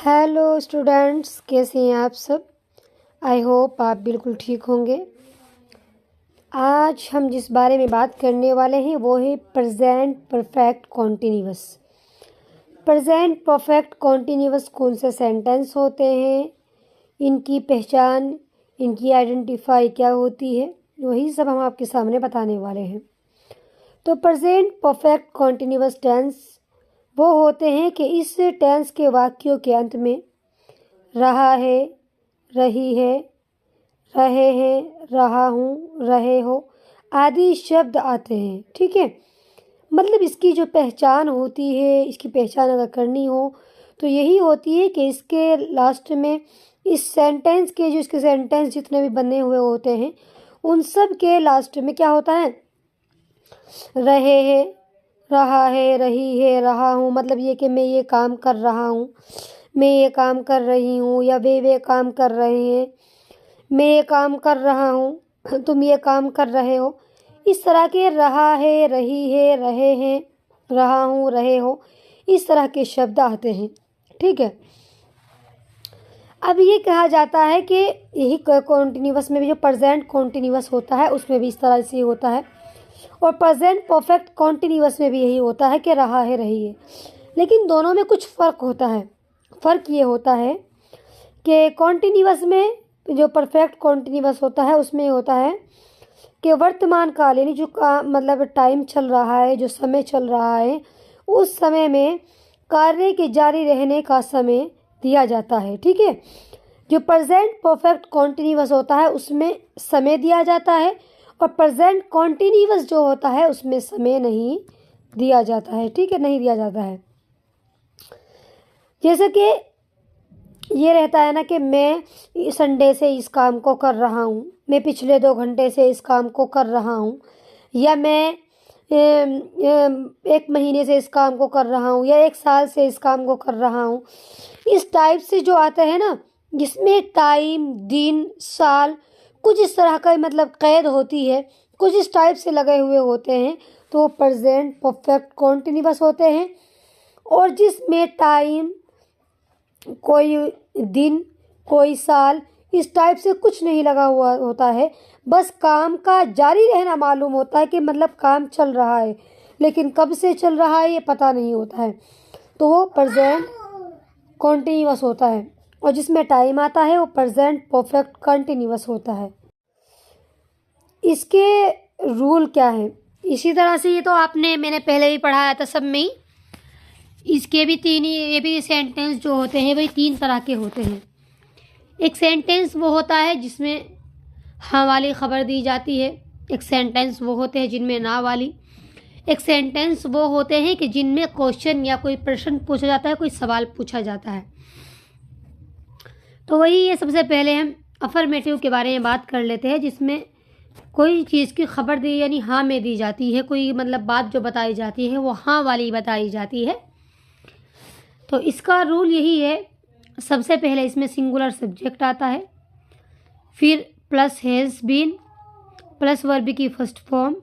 Hello students, कैसे हैं आप सब। आई होप आप बिल्कुल ठीक होंगे। आज हम जिस बारे में बात करने वाले हैं वो है present perfect continuous. Present perfect continuous कौन से सेंटेंस होते हैं, इनकी पहचान, इनकी आइडेंटिफाई क्या होती है, वही सब हम आपके सामने बताने वाले हैं। तो प्रेजेंट परफेक्ट कॉन्टिन्यूअस टेंस वो होते हैं कि इस टेंस के वाक्यों के अंत में रहा है, रही है, रहे हैं, रहा हूँ, रहे हो आदि शब्द आते हैं। ठीक है, मतलब इसकी जो पहचान होती है, इसकी पहचान अगर करनी हो तो यही होती है कि इसके लास्ट में इस सेंटेंस के जो इसके सेंटेंस जितने भी बने हुए होते हैं उन सब के लास्ट में क्या होता है, रहे हैं, रहा है, रही है, रहा हूँ। मतलब ये कि मैं ये काम कर रहा हूँ, मैं ये काम कर रही हूँ, या वे काम कर रहे हैं, मैं ये काम कर रहा हूँ, तुम ये काम कर रहे हो। इस तरह के रहा है, रही है, रहे हैं, रहा हूँ, रहे हो, इस तरह के शब्द आते हैं। ठीक है, अब ये कहा जाता है कि यही कॉन्टिन्यूअस में भी जो प्रेजेंट कॉन्टिन्यूअस होता है उसमें भी इस तरह से होता है, और प्रेजेंट परफेक्ट कॉन्टिन्यूअस में भी यही होता है कि रहा है, रही है। लेकिन दोनों में कुछ फ़र्क होता है। फ़र्क ये होता है कि कॉन्टिन्यूअस में जो परफेक्ट कॉन्टिन्यूअस होता है उसमें होता है कि वर्तमान काल यानी जो मतलब टाइम चल रहा है, जो समय चल रहा है, उस समय में कार्य के जारी रहने का समय दिया जाता है। ठीक है, जो प्रेजेंट परफेक्ट कॉन्टिन्यूअस होता है उसमें समय दिया जाता है, और प्रेजेंट कॉन्टिन्यूअस जो होता है उसमें समय नहीं दिया जाता है। ठीक है, नहीं दिया जाता है। जैसे कि ये रहता है ना कि मैं संडे से इस काम को कर रहा हूँ, मैं पिछले 2 घंटे से इस काम को कर रहा हूँ, या मैं 1 महीने से इस काम को कर रहा हूँ, या 1 साल से इस काम को कर रहा हूँ। इस टाइप से जो आता है ना, जिसमें टाइम, दिन, साल कुछ इस तरह का मतलब कैद होती है, कुछ इस टाइप से लगे हुए होते हैं, तो वो प्रेजेंट परफेक्ट कॉन्टिन्यूअस होते हैं। और जिसमें टाइम, कोई दिन, कोई साल, इस टाइप से कुछ नहीं लगा हुआ होता है, बस काम का जारी रहना मालूम होता है कि मतलब काम चल रहा है, लेकिन कब से चल रहा है ये पता नहीं होता है, तो वो प्रेजेंट कॉन्टिन्यूअस होता है। और जिसमें टाइम आता है वो प्रेजेंट परफेक्ट कंटिन्यूअस होता है। इसके रूल क्या है, इसी तरह से ये तो मैंने पहले भी पढ़ाया था सब में ही। इसके भी ये भी सेंटेंस जो होते हैं वही 3 तरह के होते हैं। एक सेंटेंस वो होता है जिसमें हाँ वाली खबर दी जाती है, एक सेंटेंस वो होते हैं जिनमें ना वाली, एक सेंटेंस वो होते हैं कि जिनमें क्वेश्चन या कोई प्रश्न पूछा जाता है, कोई सवाल पूछा जाता है। तो वही ये सबसे पहले हम अफर्मेटिव के बारे में बात कर लेते हैं, जिसमें कोई चीज़ की खबर दी यानी हाँ में दी जाती है, कोई मतलब बात जो बताई जाती है वो हाँ वाली बताई जाती है। तो इसका रूल यही है, सबसे पहले इसमें सिंगुलर सब्जेक्ट आता है, फिर plus has been, plus verb की फर्स्ट फॉर्म,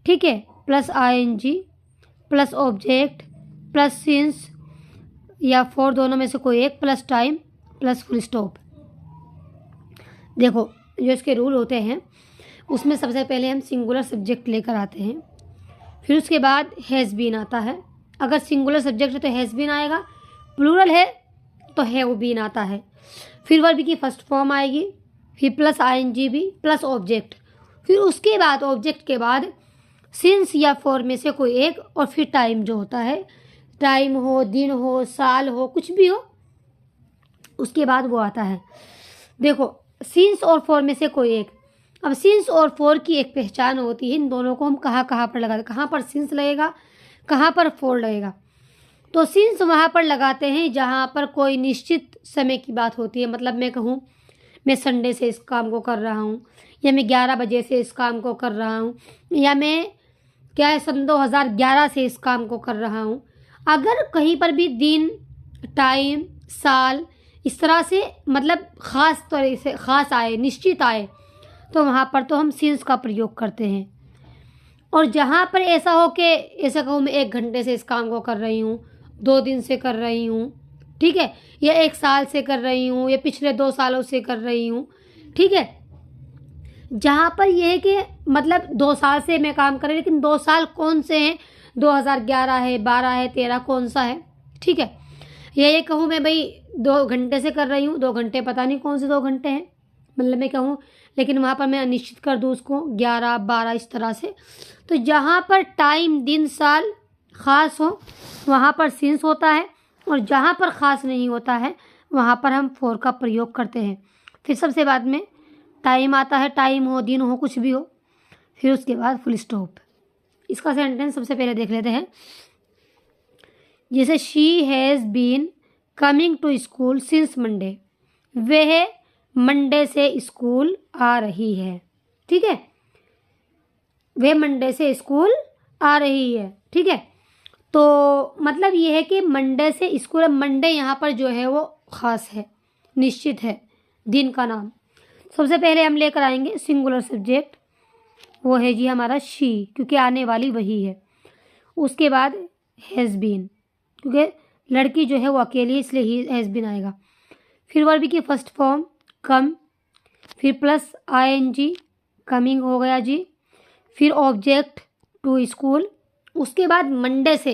ठीक है, plus ING, plus object, plus since या फॉर, दोनों में से कोई एक, plus time, plus full stop. देखो जो इसके रूल होते हैं उसमें सबसे पहले हम सिंगुलर सब्जेक्ट लेकर आते हैं, फिर उसके बाद हैज़ बीन आता है। अगर सिंगुलर सब्जेक्ट है तो हैज़ बीन आएगा, प्लूरल है तो हैव बीन आता है, फिर वर्ब की फर्स्ट फॉर्म आएगी, फिर प्लस आईएनजी भी, प्लस ऑब्जेक्ट, फिर उसके बाद ऑब्जेक्ट के बाद सिंस या फॉर में से कोई एक, और फिर टाइम जो होता है, टाइम हो, दिन हो, साल हो, कुछ भी हो, उसके बाद वो आता है। देखो सिंस और फॉर में से कोई एक। अब सिंस और फॉर की एक पहचान होती है, इन दोनों को हम कहाँ पर लगाते, कहाँ पर सिंस लगेगा, कहाँ पर फॉर लगेगा। तो सिंस वहाँ पर लगाते हैं जहाँ पर कोई निश्चित समय की बात होती है। मतलब मैं कहूँ मैं संडे से इस काम को कर रहा हूँ, या मैं 11 बजे से इस काम को कर रहा हूँ, या मैं क्या है सन 2011 से इस काम को कर रहा हूँ। अगर कहीं पर भी दिन, टाइम, साल इस तरह से मतलब ख़ास तरह से ख़ास आए, निश्चित आए, तो वहाँ पर तो हम सिंस का प्रयोग करते हैं। और जहाँ पर ऐसा हो कि ऐसा कहूँ मैं 1 घंटे से इस काम को कर रही हूँ, 2 दिन से कर रही हूँ, ठीक है, या 1 साल से कर रही हूँ या पिछले 2 सालों से कर रही हूँ, ठीक है। जहाँ पर ये है कि मतलब 2 साल से मैं काम कर रही हूँ, लेकिन 2 साल कौन से हैं, 2011 है, 12 है, 13 कौन सा है, ठीक है। या ये कहूँ मैं भाई 2 घंटे से कर रही हूँ, 2 घंटे पता नहीं कौन से 2 घंटे हैं, मतलब मैं कहूँ, लेकिन वहाँ पर मैं अनिश्चित कर दूँ उसको 11, 12 इस तरह से। तो जहाँ पर टाइम, दिन, साल ख़ास हो वहाँ पर सिंस होता है, और जहाँ पर ख़ास नहीं होता है वहाँ पर हम फॉर का प्रयोग करते हैं। फिर सबसे बाद में टाइम आता है, टाइम हो, दिन हो, कुछ भी हो, फिर उसके बाद फुल स्टॉप। इसका सेंटेंस सबसे पहले देख लेते हैं। जैसे she has been coming to school since Monday, वह मंडे से स्कूल आ रही है, ठीक है, वह मंडे से स्कूल आ रही है, ठीक है। तो मतलब ये है कि मंडे से स्कूल, मंडे यहाँ पर जो है वो ख़ास है, निश्चित है, दिन का नाम। सबसे पहले हम लेकर आएंगे सिंगुलर सब्जेक्ट, वो है जी हमारा शी, क्योंकि आने वाली वही है। उसके बाद हैज़ बीन, क्योंकि लड़की जो है वो अकेली, इसलिए ही हैज़ बीन आएगा। फिर वर्ब की फर्स्ट फॉर्म कम, फिर प्लस ING, कमिंग हो गया जी। फिर ऑब्जेक्ट टू स्कूल, उसके बाद मंडे से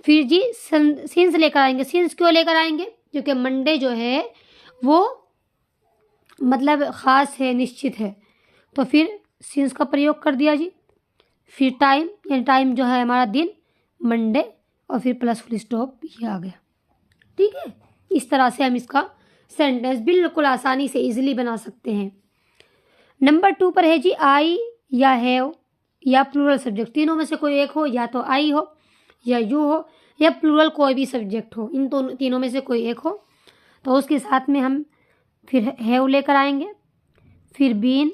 फिर जी सिंस लेकर आएंगे। सिंस क्यों लेकर आएंगे? क्योंकि मंडे जो है वो मतलब ख़ास है, निश्चित है, तो फिर सिंस का प्रयोग कर दिया जी। फिर टाइम, यानी टाइम जो है हमारा दिन, मंडे, और फिर प्लस फुल स्टॉप, ये आ गया, ठीक है। इस तरह से हम इसका सेंटेंस बिल्कुल आसानी से इजीली बना सकते हैं। नंबर 2 पर है जी आई या हैव या प्लूरल सब्जेक्ट, तीनों में से कोई एक हो, या तो आई हो या यू हो या प्लूरल कोई भी सब्जेक्ट हो, इन दोनों तीनों में से कोई एक हो। तो उसके साथ में हम फिर हैव लेकर आएंगे, फिर बीन,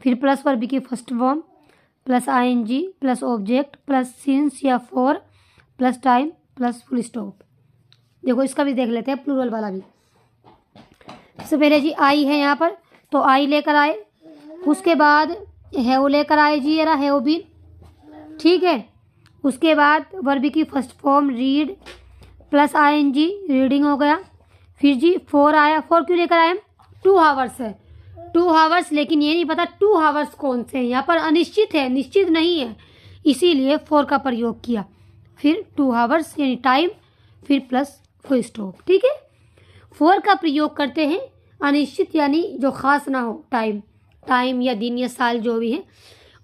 फिर प्लस वर्ब की first form, plus ING, plus object, plus since या for, plus time, plus full stop. देखो इसका भी देख लेते हैं, प्लूरल वाला भी। सबसे पहले जी आई है यहाँ पर, तो आई लेकर आए, उसके बाद हैव लेकर आए जी, ये हैव बीन, ठीक है। उसके बाद वर्ब की first form read, plus ING, reading हो गया। फिर जी फॉर आया, फॉर क्यों लेकर आए हम? 2 आवर्स है, 2 आवर्स, लेकिन ये नहीं पता 2 आवर्स कौन से हैं, यहाँ पर अनिश्चित है, निश्चित नहीं है, इसीलिए फॉर का प्रयोग किया। फिर 2 आवर्स यानी टाइम, फिर प्लस फुल स्टॉप, ठीक है। फॉर का प्रयोग करते हैं अनिश्चित यानी जो खास ना हो, टाइम या दिन या साल जो भी है,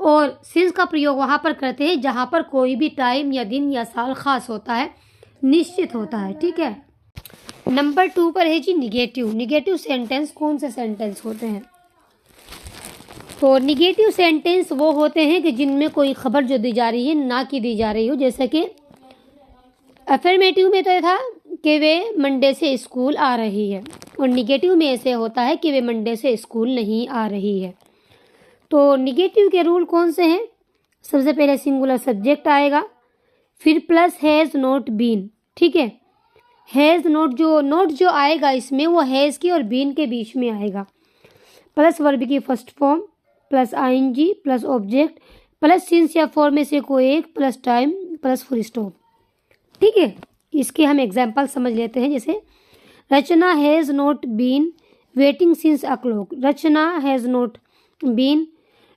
और सिंस का प्रयोग वहाँ पर करते हैं जहाँ पर कोई भी टाइम या दिन या साल खास होता है, निश्चित होता है, ठीक है। नंबर 2 पर है जी निगेटिव। निगेटिव सेंटेंस कौन से सेंटेंस होते हैं? तो निगेटिव सेंटेंस वो होते हैं कि जिनमें कोई खबर जो दी जा रही है ना कि दी जा रही हो। जैसे कि अफर्मेटिव में तो ये था कि वे मंडे से स्कूल आ रही है, और निगेटिव में ऐसे होता है कि वे मंडे से स्कूल नहीं आ रही है। तो निगेटिव के रूल कौन से हैं? सबसे पहले सिंगुलर सब्जेक्ट आएगा, फिर प्लस हैज़ नॉट बीन, ठीक है। हैज़ नॉट जो आएगा इसमें वो हैज़ की और बीन के बीच में आएगा, प्लस वर्ब की first form, plus ING, plus object, plus since या फॉर में से कोई एक, plus time, plus full stop, ठीक है। इसके हम एग्जाम्पल समझ लेते हैं। जैसे Rachna has not been waiting since o'clock, Rachna has not been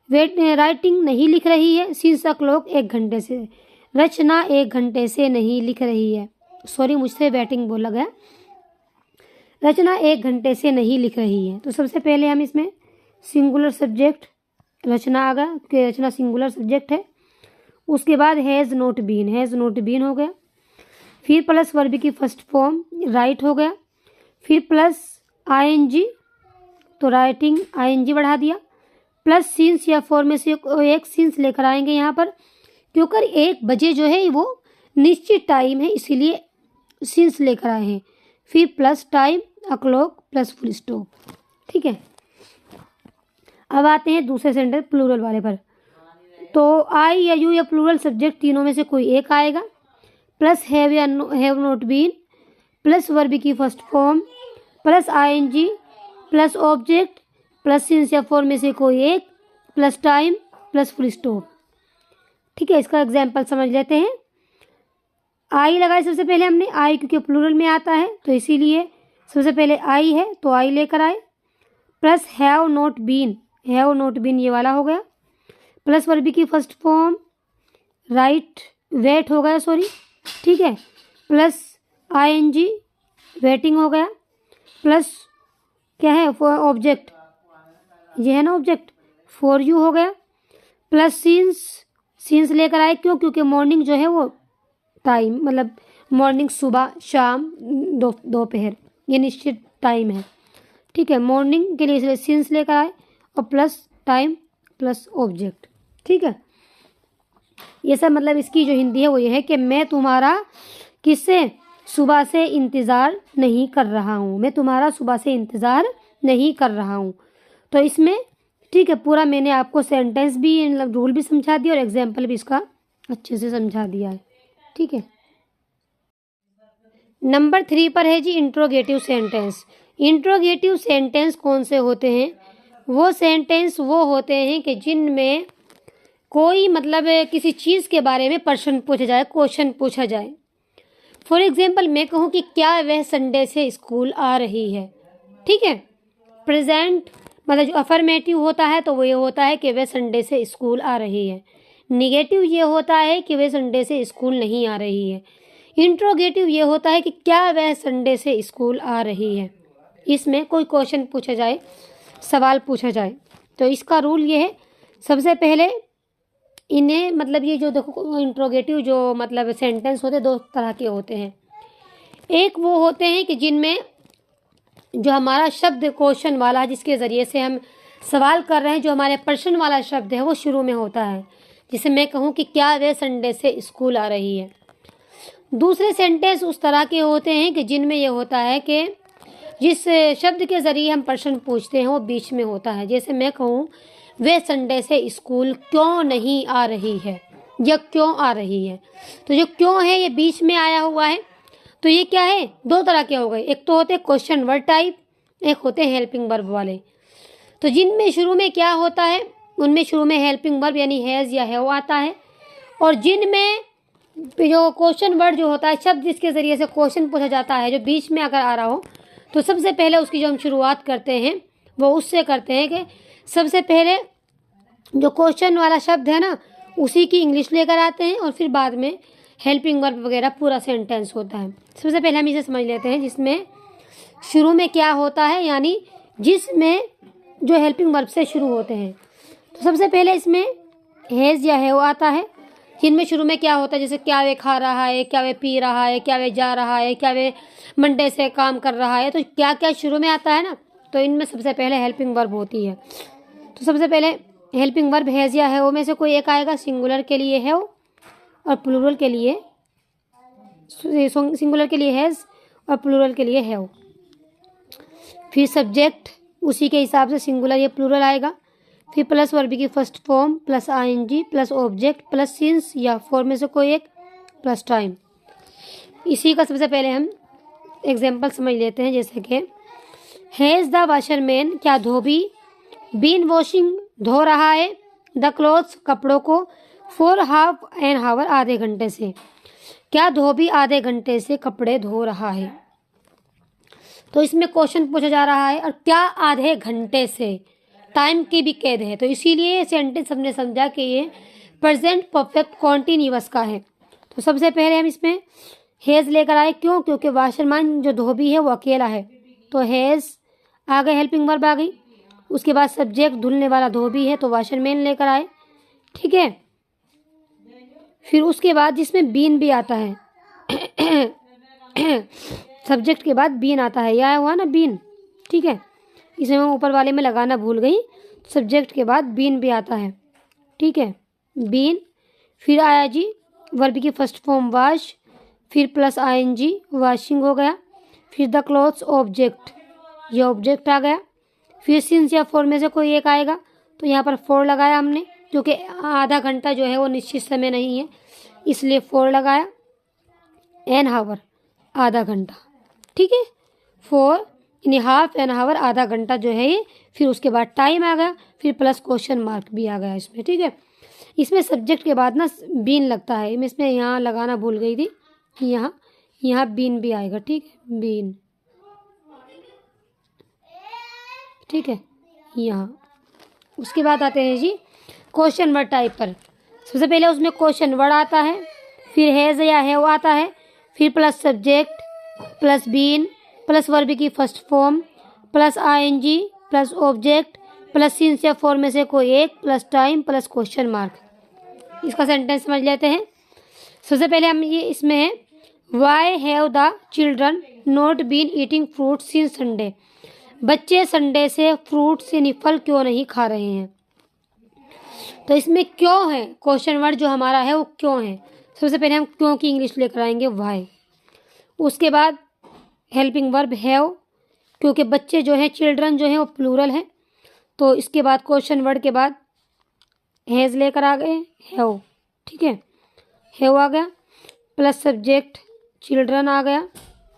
writing नहीं लिख रही है, सिंस अ क्लॉक 1 घंटे से, रचना 1 घंटे से नहीं लिख रही है, सॉरी मुझसे वेटिंग बोला गया, रचना 1 घंटे से नहीं लिख रही है। तो सबसे पहले हम इसमें सिंगुलर सब्जेक्ट रचना आ गया, कि रचना सिंगुलर सब्जेक्ट है। उसके बाद हैज़ नॉट बीन हो गया, फिर प्लस वर्ब की फर्स्ट फॉर्म राइट हो गया, फिर प्लस ING, तो राइटिंग ING बढ़ा दिया, प्लस सिंस या फॉर में से एक सिंस लेकर आएंगे यहाँ पर, क्योंकि 1 बजे जो है वो निश्चित टाइम है, इसीलिए सिंस लेकर आए हैं। फिर plus time, a clock, plus full stop, ठीक है। अब आते हैं दूसरे सेंटेंस प्लूरल वाले पर। तो आई या यू या प्लूरल सब्जेक्ट तीनों में से कोई एक आएगा, प्लस हैव या have not been, plus verb की first form, plus ING, plus object, plus since या फॉर में से कोई एक, plus time, plus full stop, ठीक है। इसका एग्जाम्पल समझ लेते हैं। आई लगाई सबसे पहले हमने, आई क्योंकि प्लूरल में आता है तो इसीलिए सबसे पहले आई है तो आई लेकर आए, प्लस हैव नॉट बीन ये वाला हो गया, प्लस वर्ब की फर्स्ट फॉर्म राइट वेट हो गया, सॉरी, ठीक है, प्लस आईएनजी वेटिंग हो गया, प्लस क्या है ऑब्जेक्ट, ये है ना ऑब्जेक्ट, फॉर यू हो गया, प्लस सीन्स लेकर आए, क्यों, क्योंकि मॉर्निंग जो है वो टाइम मतलब मॉर्निंग सुबह शाम दोपहर ये निश्चित टाइम है, ठीक है, मॉर्निंग के लिए इसलिए सीन्स लेकर आए और प्लस टाइम प्लस ऑब्जेक्ट, ठीक है। ये सब मतलब इसकी जो हिंदी है वो ये है कि मैं तुम्हारा किससे सुबह से इंतज़ार नहीं कर रहा हूँ, मैं तुम्हारा सुबह से इंतज़ार नहीं कर रहा हूँ। तो इसमें ठीक है पूरा मैंने आपको सेंटेंस भी मतलब रूल भी समझा दिया और एग्जाम्पल भी इसका अच्छे से समझा दिया है, ठीक है। नंबर 3 पर है जी इंट्रोगेटिव सेंटेंस। इंट्रोगेटिव सेंटेंस कौन से होते हैं? वो सेंटेंस वो होते हैं कि जिनमें कोई मतलब किसी चीज़ के बारे में प्रश्न पूछा जाए, क्वेश्चन पूछा जाए। फॉर एग्जाम्पल मैं कहूँ कि क्या वह संडे से स्कूल आ रही है, ठीक है। प्रेजेंट मतलब जो अफर्मेटिव होता है तो वो ये होता है कि वह संडे से स्कूल आ रही है। निगेटिव ये होता है कि वह संडे से स्कूल नहीं आ रही है। इंट्रोगेटिव ये होता है कि क्या वह संडे से स्कूल आ रही है। इसमें कोई क्वेश्चन पूछा जाए, सवाल पूछा जाए। तो इसका रूल ये है, सबसे पहले इन्हें मतलब ये जो देखो इंट्रोगेटिव जो मतलब सेंटेंस होते हैं दो तरह के होते हैं। एक वो होते हैं कि जिनमें जो हमारा शब्द क्वेश्चन वाला है जिसके ज़रिए से हम सवाल कर रहे हैं, जो हमारे प्रश्न वाला शब्द है वो शुरू में होता है। जिसे मैं कहूँ कि क्या वह संडे से स्कूल आ रही है। दूसरे सेंटेंस उस तरह के होते हैं कि जिनमें ये होता है कि जिस शब्द के ज़रिए हम प्रश्न पूछते हैं वो बीच में होता है। जैसे मैं कहूँ वह संडे से स्कूल क्यों नहीं आ रही है या क्यों आ रही है, तो जो क्यों है ये बीच में आया हुआ है। तो ये क्या है, दो तरह के हो गए, एक तो होते क्वेश्चन वर्ड टाइप, एक होते हेल्पिंग वर्ब वाले। तो जिनमें शुरू में क्या होता है उनमें शुरू में हेल्पिंग वर्ब यानी हैज़ या हैव आता है, और जिनमें जो क्वेश्चन वर्ड जो होता है शब्द जिसके ज़रिए से क्वेश्चन पूछा जाता है जो बीच में अगर आ रहा हो तो सबसे पहले उसकी जो हम शुरुआत करते हैं वो उससे करते हैं कि सबसे पहले जो क्वेश्चन वाला शब्द है ना उसी की इंग्लिश लेकर आते हैं और फिर बाद में हेल्पिंग वर्ब वगैरह पूरा सेंटेंस होता है। सबसे पहले हम इसे समझ लेते हैं जिसमें शुरू में क्या होता है, यानी जिसमें जो हेल्पिंग वर्ब से शुरू होते हैं। तो सबसे पहले इसमें हैज़ या हैव आता है, जिनमें शुरू में क्या होता है, जैसे क्या वे खा रहा है, क्या वे पी रहा है, क्या वे जा रहा है, क्या वे मंडे से काम कर रहा है। तो क्या क्या शुरू में आता है ना, तो इनमें सबसे पहले हेल्पिंग वर्ब होती है। तो सबसे पहले हेल्पिंग वर्ब हैज़ या हैव में से कोई एक आएगा। सिंगुलर के लिए हैव और प्लूरल के लिए सिंगुलर के लिए हैज़ और प्लूरल के लिए हैव। फिर सब्जेक्ट उसी के हिसाब से सिंगुलर या प्लूरल आएगा। फिर प्लस वर्ब की first form plus ING plus object plus since या फॉर में से कोई एक प्लस टाइम। इसी का सबसे पहले हम एग्जाम्पल समझ लेते हैं। जैसे कि हैज़ द वाशरमैन, क्या धोबी, बीन वॉशिंग धो रहा है, द क्लोथ्स कपड़ों को, फॉर हाफ एन हावर आधे घंटे से, क्या धोबी आधे घंटे से कपड़े धो रहा है। तो इसमें क्वेश्चन पूछा जा रहा है और क्या आधे घंटे से, टाइम की भी कैद है। तो इसीलिए सेंटेंस हमने समझा कि ये प्रेजेंट परफेक्ट कॉन्टिन्यूअस का है। तो सबसे पहले हम इसमें हैज़ लेकर आए, क्यों, क्योंकि वाशरमैन जो धोबी है वो अकेला है। तो हैज़ आ गए, हेल्पिंग वर्ब आ गई। उसके बाद सब्जेक्ट धुलने वाला धोबी है तो वाशरमैन लेकर आए, ठीक है। फिर उसके बाद जिसमें बीन भी आता है सब्जेक्ट के बाद बीन आता है, यह हुआ ना बीन, ठीक है। इसे मैं ऊपर वाले में लगाना भूल गई। सब्जेक्ट के बाद बीन भी आता है, ठीक है, बीन। फिर आया जी वर्ब की फर्स्ट फॉर्म वाश, फिर प्लस आईएनजी वाशिंग हो गया। फिर द क्लोथ्स ऑब्जेक्ट, ये ऑब्जेक्ट आ गया। फिर सिंस या फॉर में से कोई एक आएगा, तो यहाँ पर फॉर लगाया हमने, क्योंकि आधा घंटा जो है वो निश्चित समय नहीं है इसलिए फॉर लगाया। एन हावर आधा घंटा, ठीक है, फॉर यानी हाफ एन हावर आधा घंटा जो है ये। फिर उसके बाद टाइम आ गया, फिर प्लस क्वेश्चन मार्क भी आ गया इसमें, ठीक है। इसमें सब्जेक्ट के बाद ना बीन लगता है, मैं इसमें यहाँ लगाना भूल गई थी, यहाँ यहाँ बीन भी आएगा, ठीक है, बीन, ठीक है यहाँ। उसके बाद आते हैं जी क्वेश्चन वर्ड टाइप पर। सबसे पहले उसमें क्वेश्चन वर्ड आता है, फिर हैज़ या हैव आता है, फिर plus subject plus been plus verb की first form plus ING plus object plus since या फॉर में से कोई एक plus time plus question mark. इसका सेंटेंस समझ लेते हैं। सबसे पहले हम ये इसमें है, why have the children not been eating fruit since Sunday. बच्चे संडे से फ्रूट से फल क्यों नहीं खा रहे हैं। तो इसमें क्यों है, क्वेश्चन वर्ड जो हमारा है वो क्यों है। सबसे पहले हम क्यों की इंग्लिश लेकर आएंगे, वाई। उसके बाद हेल्पिंग वर्ब हैव, क्योंकि बच्चे जो हैं, चिल्ड्रन जो हैं वो प्लूरल है, तो इसके बाद क्वेश्चन वर्ड के बाद हैज़ लेकर आ गए, हैव, ठीक है, हैव आ गया प्लस सब्जेक्ट चिल्ड्रन आ गया,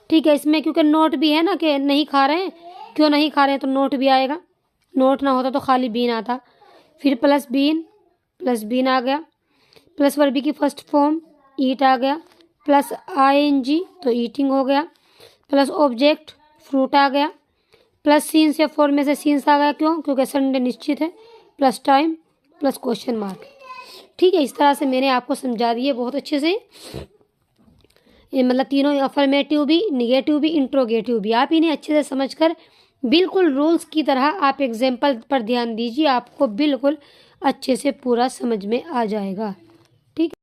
ठीक है। इसमें क्योंकि नोट भी है ना कि नहीं खा रहे हैं, क्यों नहीं खा रहे हैं, तो नोट भी आएगा, नोट ना होता तो खाली बीन आता। फिर प्लस बीन आ गया, प्लस वर्ब की फर्स्ट फॉर्म ईट आ गया, प्लस आईएनजी तो ईटिंग हो गया, प्लस ऑब्जेक्ट फ्रूट आ गया, प्लस सीन्स या फॉर में से सीन्स आ गया, क्यों, क्योंकि संडे निश्चित है, plus time plus question mark, ठीक है। इस तरह से मैंने आपको समझा दिए बहुत अच्छे से, ये मतलब तीनों अफर्मेटिव भी, निगेटिव भी, इंट्रोगेटिव भी। आप इन्हें अच्छे से समझकर बिल्कुल रूल्स की तरह आप एग्जाम्पल पर ध्यान दीजिए, आपको बिल्कुल अच्छे से पूरा समझ में आ जाएगा।